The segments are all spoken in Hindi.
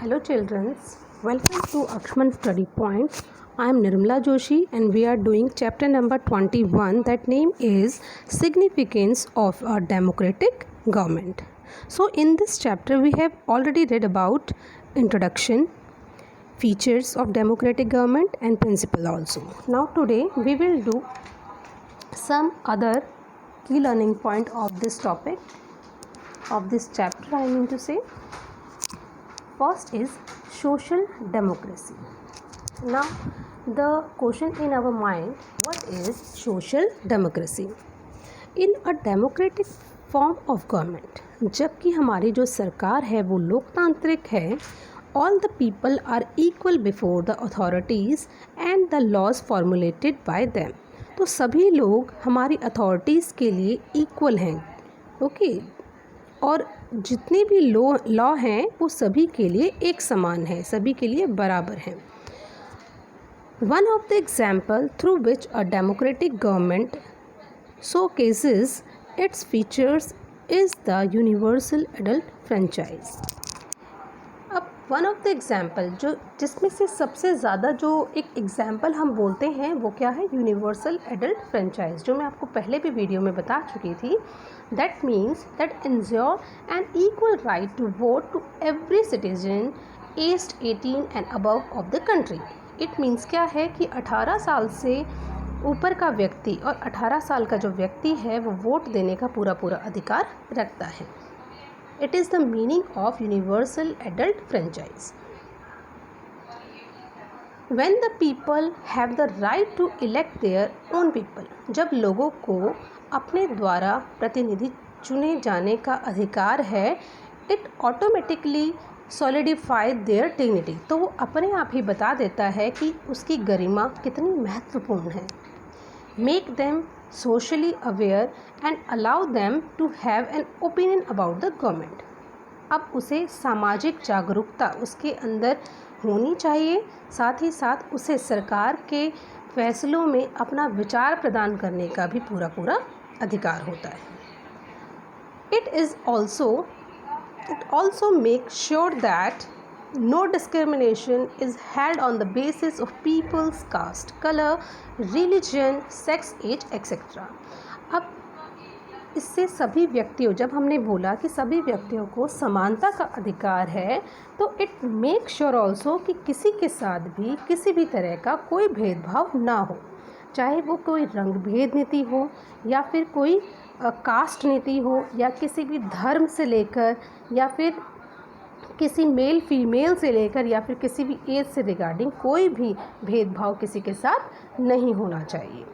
Hello children, welcome to Akshman Study Point. I am Nirmala Joshi and we are doing chapter number 21, that name is Significance of a Democratic Government. So in this chapter we have already read about introduction, features of democratic government and principle also. Now today we will do some other key learning point of this topic, of this chapter I mean to say. First is social democracy. Now the question in our mind, what is social democracy? In a democratic form of government, जबकि हमारी जो सरकार है वो लोकतांत्रिक है, all the people are equal before the authorities and the laws formulated by them. तो सभी लोग हमारी अथॉरिटीज़ के लिए इक्वल हैं, ओके और जितने भी लॉ हैं वो सभी के लिए एक समान है, सभी के लिए बराबर हैं. One of the example through which a democratic government showcases its features is the universal adult franchise. अब वन ऑफ द एग्जाम्पल जिसमें से सबसे ज़्यादा जो एक एग्जाम्पल हम बोलते हैं वो क्या है, यूनिवर्सल एडल्ट फ्रेंचाइज, जो मैं आपको पहले भी वीडियो में बता चुकी थी. That means that ensure an equal right to vote to every citizen aged 18 and above of the country. It means क्या है कि 18 साल से ऊपर का व्यक्ति और 18 साल का जो व्यक्ति है वो वोट देने का पूरा अधिकार रखता है. It is the meaning of universal adult franchise. When the people have the right to elect their own people, जब लोगों को अपने द्वारा प्रतिनिधि चुने जाने का अधिकार है, it automatically solidify their dignity. तो वो अपने आप ही बता देता है कि उसकी गरिमा कितनी महत्वपूर्ण है. Make them socially aware and allow them to have an opinion about the government. अब उसे सामाजिक जागरूकता उसके अंदर होनी चाहिए, साथ ही साथ उसे सरकार के फैसलों में अपना विचार प्रदान करने का भी पूरा अधिकार होता है. It also makes sure that no discrimination is held on the basis of people's caste, color, religion, sex, age, etc. अब इससे सभी व्यक्तियों, जब हमने बोला कि सभी व्यक्तियों को समानता का अधिकार है, तो इट मेक श्योर ऑल्सो कि किसी के साथ भी किसी भी तरह का कोई भेदभाव ना हो, चाहे वो कोई रंग भेद नीति हो या फिर कोई कास्ट नीति हो या किसी भी धर्म से लेकर या फिर किसी मेल फीमेल से लेकर या फिर किसी भी एज से रिगार्डिंग कोई भी भेदभाव किसी के साथ नहीं होना चाहिए.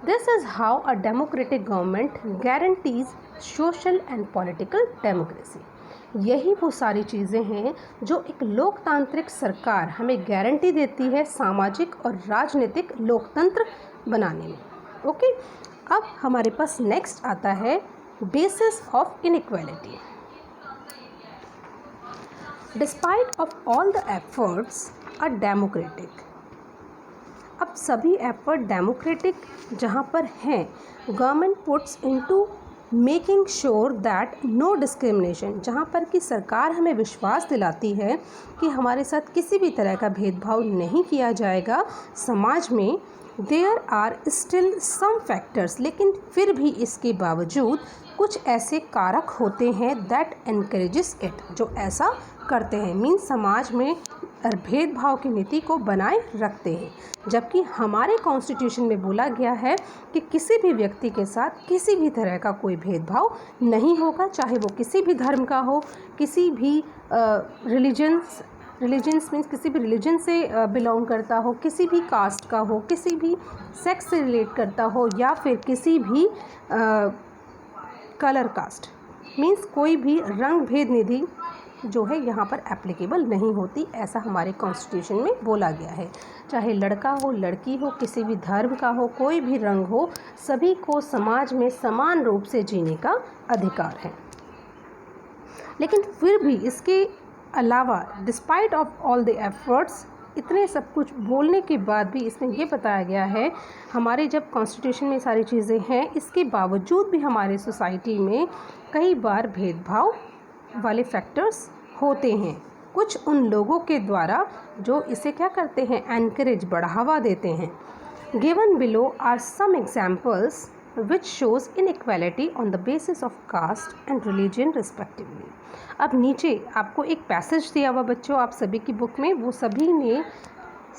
This is how a democratic government guarantees social and political democracy. यही वो सारी चीज़ें हैं जो एक लोकतांत्रिक सरकार हमें गारंटी देती है सामाजिक और राजनीतिक लोकतंत्र बनाने में. ओके, अब हमारे पास नेक्स्ट आता है basis of inequality. Despite of all the efforts a democratic, अब सभी एफर्ट डेमोक्रेटिक जहाँ पर हैं, government puts into making sure that no discrimination, जहाँ पर कि सरकार हमें विश्वास दिलाती है कि हमारे साथ किसी भी तरह का भेदभाव नहीं किया जाएगा समाज में. There are still some factors, लेकिन फिर भी इसके बावजूद कुछ ऐसे कारक होते हैं दैट एनकरेजेस इट, जो ऐसा करते हैं, मीन्स समाज में भेदभाव की नीति को बनाए रखते हैं. जबकि हमारे कॉन्स्टिट्यूशन में बोला गया है कि किसी भी व्यक्ति के साथ किसी भी तरह का कोई भेदभाव नहीं होगा, चाहे वो किसी भी धर्म का हो, किसी भी रिलीजन्स मीन्स किसी भी रिलीजन से बिलोंग करता हो, किसी भी कास्ट का हो, किसी भी सेक्स से रिलेट करता हो या फिर किसी भी कलर कास्ट, मीन्स कोई भी रंग भेद निधि जो है यहाँ पर एप्लीकेबल नहीं होती, ऐसा हमारे कॉन्स्टिट्यूशन में बोला गया है. चाहे लड़का हो, लड़की हो, किसी भी धर्म का हो, कोई भी रंग हो, सभी को समाज में समान रूप से जीने का अधिकार है. लेकिन फिर भी इसके अलावा despite of all the efforts, इतने सब कुछ बोलने के बाद भी इसमें ये बताया गया है, हमारे जब कॉन्स्टिट्यूशन में सारी चीज़ें हैं, इसके बावजूद भी हमारे सोसाइटी में कई बार भेदभाव वाले फैक्टर्स होते हैं. कुछ उन लोगों के द्वारा जो इसे क्या करते हैं, एनकरेज, बढ़ावा देते हैं। Given below are some examples which shows inequality on the basis of caste and religion respectively। अब नीचे आपको एक पैसेज दिया हुआ बच्चों आप सभी की बुक में, वो सभी ने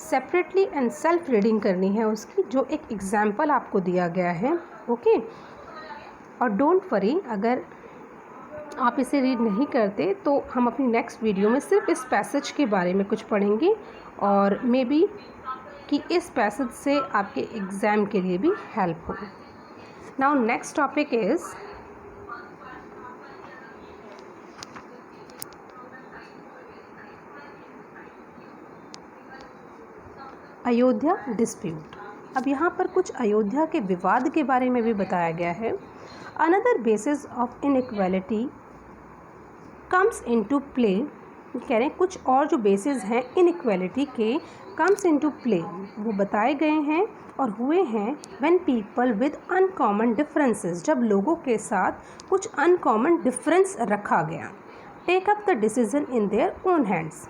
सेपरेटली एंड सेल्फ रीडिंग करनी है उसकी, जो एक एग्जाम्पल आपको दिया गया है। ओके, और डोंट वरी, अगर आप इसे रीड नहीं करते तो हम अपनी नेक्स्ट वीडियो में सिर्फ इस पैसेज के बारे में कुछ पढ़ेंगे, और मे बी कि इस पैसेज से आपके एग्ज़ाम के लिए भी हेल्प हो। Now next topic is Ayodhya dispute. अब यहाँ पर कुछ अयोध्या के विवाद के बारे में भी बताया गया है। Another basis of inequality comes into play, कह रहे हैं कुछ और जो बेसिस हैं इनइक्वालिटी के कम्स इनटू प्ले, वो बताए गए हैं और हुए हैं when people with uncommon differences, जब लोगों के साथ कुछ अनकॉमन डिफरेंस रखा गया। Take up the decision in their own hands,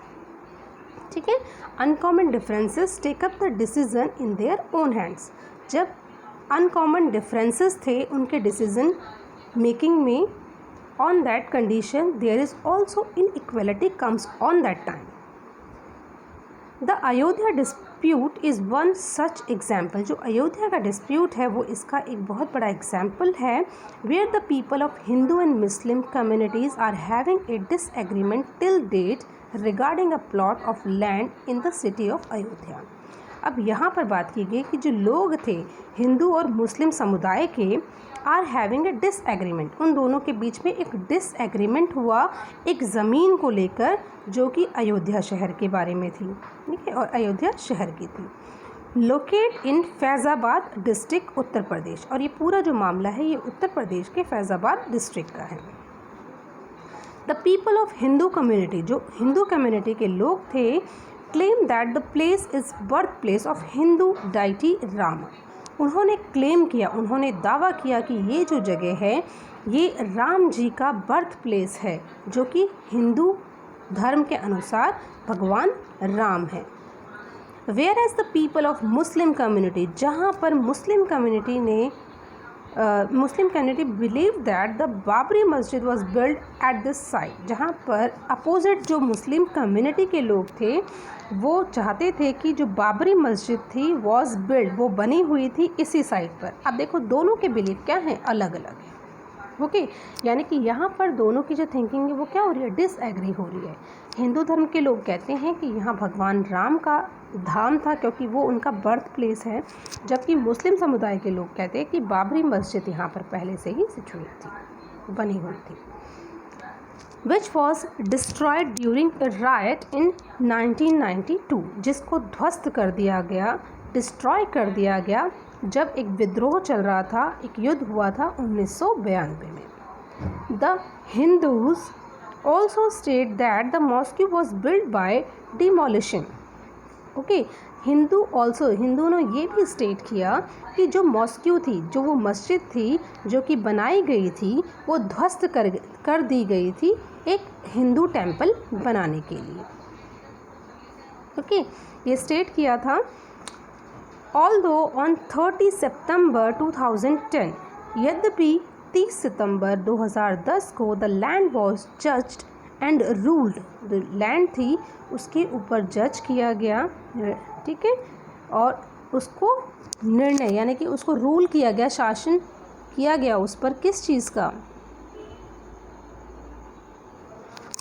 ठीक है, uncommon differences take up the decision in their own hands, जब अनकॉमन डिफरेंसेस थे उनके डिसीजन मेकिंग में, on that condition there is also inequality comes on that time. The Ayodhya dispute is one such example, जो अयोध्या का डिस्प्यूट है वो इसका एक बहुत बड़ा एग्जाम्पल है, where the people of Hindu and Muslim communities are having a disagreement till date regarding a plot of land in the city of Ayodhya. अब यहाँ पर बात की गई कि जो लोग थे हिंदू और मुस्लिम समुदाय के, आर हैविंग ए डिसएग्रीमेंट, उन दोनों के बीच में एक डिसएग्रीमेंट हुआ एक ज़मीन को लेकर जो कि अयोध्या शहर के बारे में थी, ठीक है, और अयोध्या शहर की थी, लोकेट इन फैज़ाबाद डिस्ट्रिक्ट उत्तर प्रदेश, और ये पूरा जो मामला है ये उत्तर प्रदेश के फैज़ाबाद डिस्ट्रिक्ट का है। The people of Hindu community, जो हिंदू कम्युनिटी के लोग थे, claim that the place is birth place of Hindu deity Ram, उन्होंने क्लेम किया, उन्होंने दावा किया कि ये जो जगह है ये राम जी का बर्थ प्लेस है, जो कि हिंदू धर्म के अनुसार भगवान राम है। Whereas the people of Muslim community, जहाँ पर Muslim community believe that the Babri Masjid was build at this site, जहाँ पर अपोजिट जो मुस्लिम कम्युनिटी के लोग थे वो चाहते थे कि जो बाबरी मस्जिद थी वॉज बिल्ड, वो बनी हुई थी इसी साइट पर। अब देखो दोनों के बिलीव क्या हैं, अलग अलग है। ओके, यानी कि यहाँ पर दोनों की जो थिंकिंग है वो क्या हो रही है, डिसएग्री हो रही है। हिंदू धर्म के लोग कहते हैं कि यहाँ भगवान राम का धाम था क्योंकि वो उनका बर्थ प्लेस है, जबकि मुस्लिम समुदाय के लोग कहते हैं कि बाबरी मस्जिद यहाँ पर पहले से ही सिचुएट थी, बनी हुई थी, which was destroyed during a riot in 1992, जिसको ध्वस्त कर दिया गया, डिस्ट्रॉय कर दिया गया जब एक विद्रोह चल रहा था, एक युद्ध हुआ था 1992 में। The Hindus also state that the mosque was build by demolition. Okay, Hindu ने ये भी स्टेट किया कि जो मॉस्क्यू थी, जो वो मस्जिद थी जो कि बनाई गई थी, वो ध्वस्त कर दी गई थी एक हिंदू टेम्पल बनाने के लिए। ओके, ये स्टेट किया था। ऑल्दो ऑन 30 सितंबर 2010, यद्यपि 30 सितंबर 2010 को the land was judged and ruled, the land थी उसके ऊपर जज किया गया, ठीक है, और उसको निर्णय यानी कि उसको रूल किया गया, शासन किया गया उस पर, किस चीज़ का,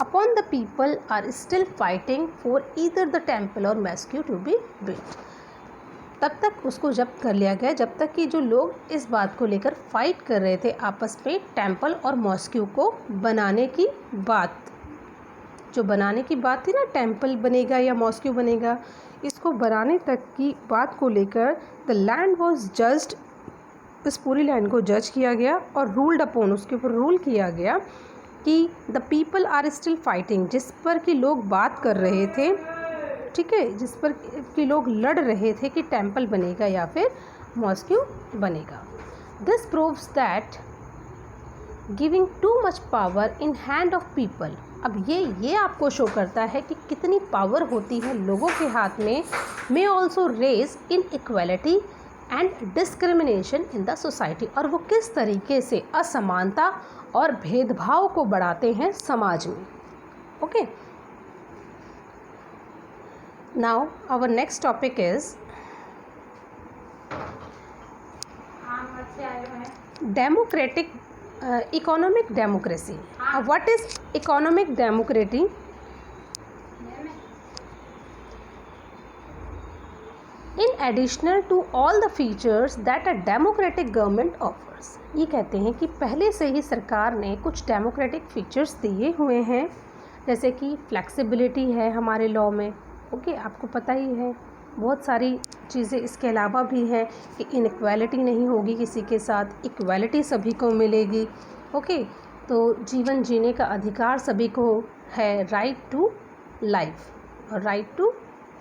upon the people are still fighting for either the temple और मॉस्क्यू टू बी बिल्ट। तब तक उसको जब्त कर लिया गया जब तक कि जो लोग इस बात को लेकर फाइट कर रहे थे आपस में, टेम्पल और मॉस्क्यू को बनाने की बात, जो बनाने की बात थी ना, टेम्पल बनेगा या मॉस्क्यू बनेगा, इसको बनाने तक की बात को लेकर द लैंड वॉज जज्ड, इस पूरी लैंड को जज किया गया और रूल्ड अपॉन, उसके ऊपर रूल किया गया कि the people are still fighting, जिस पर कि लोग बात कर रहे थे, ठीक है, जिस पर कि लोग लड़ रहे थे कि टेम्पल बनेगा या फिर मॉस्क्यू बनेगा। This proves that giving too much power in hand of people अब ये आपको शो करता है कि कितनी पावर होती है लोगों के हाथ में। May also raise inequality and discrimination in the society, और वो किस तरीके से असमानता और भेदभाव को बढ़ाते हैं समाज में। Okay, now our next topic is democratic economic democracy. What is economic democracy? In additional to all the features that a democratic government offers, ये कहते हैं कि पहले से ही सरकार ने कुछ डेमोक्रेटिक फीचर्स दिए हुए हैं, जैसे कि फ्लेक्सिबिलिटी है हमारे लॉ में। ओके, आपको पता ही है बहुत सारी चीज़ें इसके अलावा भी हैं कि इनइक्वालिटी नहीं होगी किसी के साथ, इक्वालिटी सभी को मिलेगी। ओके, तो जीवन जीने का अधिकार सभी को है, राइट टू लाइफ और right to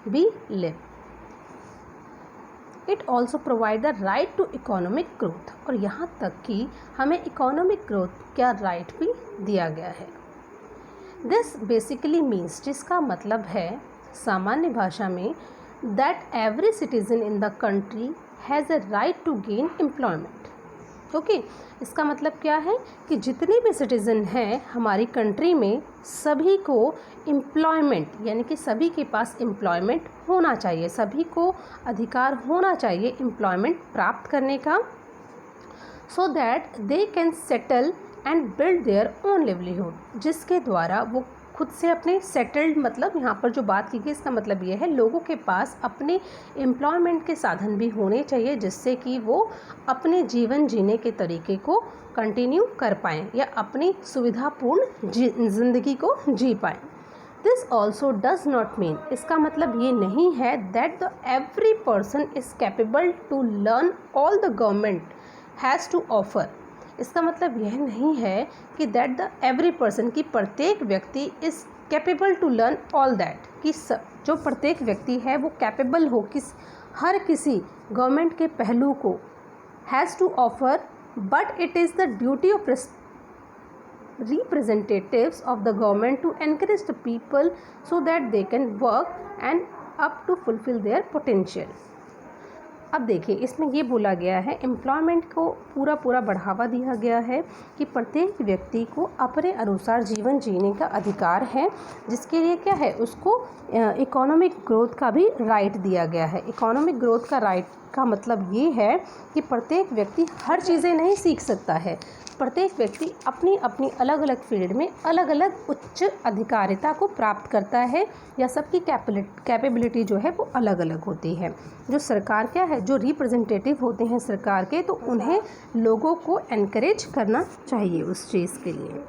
be live. It also provide the right to economic growth, और यहाँ तक कि हमें इकोनॉमिक ग्रोथ का राइट भी दिया गया है। दिस बेसिकली मीन्स, जिसका मतलब है सामान्य भाषा में, that every citizen in the country has a right to gain employment. Okay, इसका मतलब क्या है कि जितने भी सिटीज़न हैं हमारी कंट्री में, सभी को एम्प्लॉयमेंट, यानी कि सभी के पास एम्प्लॉयमेंट होना चाहिए, सभी को अधिकार होना चाहिए एम्प्लॉयमेंट प्राप्त करने का, so that they can settle and build their own livelihood, जिसके द्वारा वो खुद से अपने सेटल्ड, मतलब यहाँ पर जो बात की गई इसका मतलब ये है लोगों के पास अपने एम्प्लॉयमेंट के साधन भी होने चाहिए, जिससे कि वो अपने जीवन जीने के तरीके को कंटिन्यू कर पाएँ या अपनी सुविधापूर्ण ज़िंदगी को जी पाएँ। This also does not mean, इसका मतलब ये नहीं है that the every person is capable to learn all the government has to offer. इसका मतलब यह नहीं है कि दैट द एवरी पर्सन, की प्रत्येक व्यक्ति is capable to learn all that, कि जो प्रत्येक व्यक्ति है वो कैपेबल हो किस हर किसी गवर्नमेंट के पहलू को, has to offer, but it is the duty of representatives of the government to encourage the people so that they can work and up to fulfill their potential। अब देखिए, इसमें ये बोला गया है एम्प्लॉयमेंट को पूरा बढ़ावा दिया गया है कि प्रत्येक व्यक्ति को अपने अनुसार जीवन जीने का अधिकार है, जिसके लिए क्या है, उसको इकोनॉमिक ग्रोथ का भी राइट दिया गया है। इकोनॉमिक ग्रोथ का राइट का मतलब ये है कि प्रत्येक व्यक्ति हर चीज़ें नहीं सीख सकता है, प्रत्येक व्यक्ति अपनी अपनी अलग अलग फील्ड में अलग अलग उच्च अधिकारिता को प्राप्त करता है, या सबकी कैपेबिलिटी जो है वो अलग अलग होती है। जो सरकार क्या है, जो रिप्रेजेंटेटिव होते हैं सरकार के, तो उन्हें लोगों को एनकरेज करना चाहिए उस चीज़ के लिए,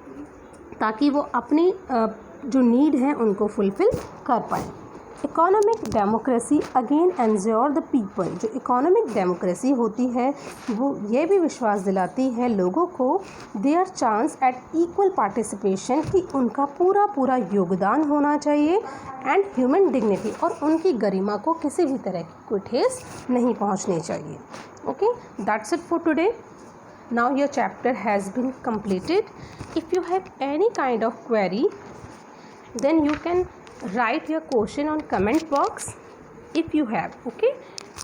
ताकि वो अपनी जो नीड है उनको फुलफ़िल कर पाएँ। Economic democracy again ensure the people, जो इकोनॉमिक डेमोक्रेसी होती है वो ये भी विश्वास दिलाती है लोगों को their chance at equal participation, कि उनका पूरा योगदान होना चाहिए, एंड ह्यूमन डिग्निटी, और उनकी गरिमा को किसी भी तरह की कोई ठेस नहीं पहुंचनी चाहिए। Okay, that's it for today. Now your chapter has been completed. If you have any kind of query, then you can write your question on comment box if you have. Okay,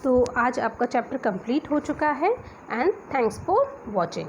तो आज आपका चैप्टर कंप्लीट हो चुका है, एंड थैंक्स फॉर वॉचिंग।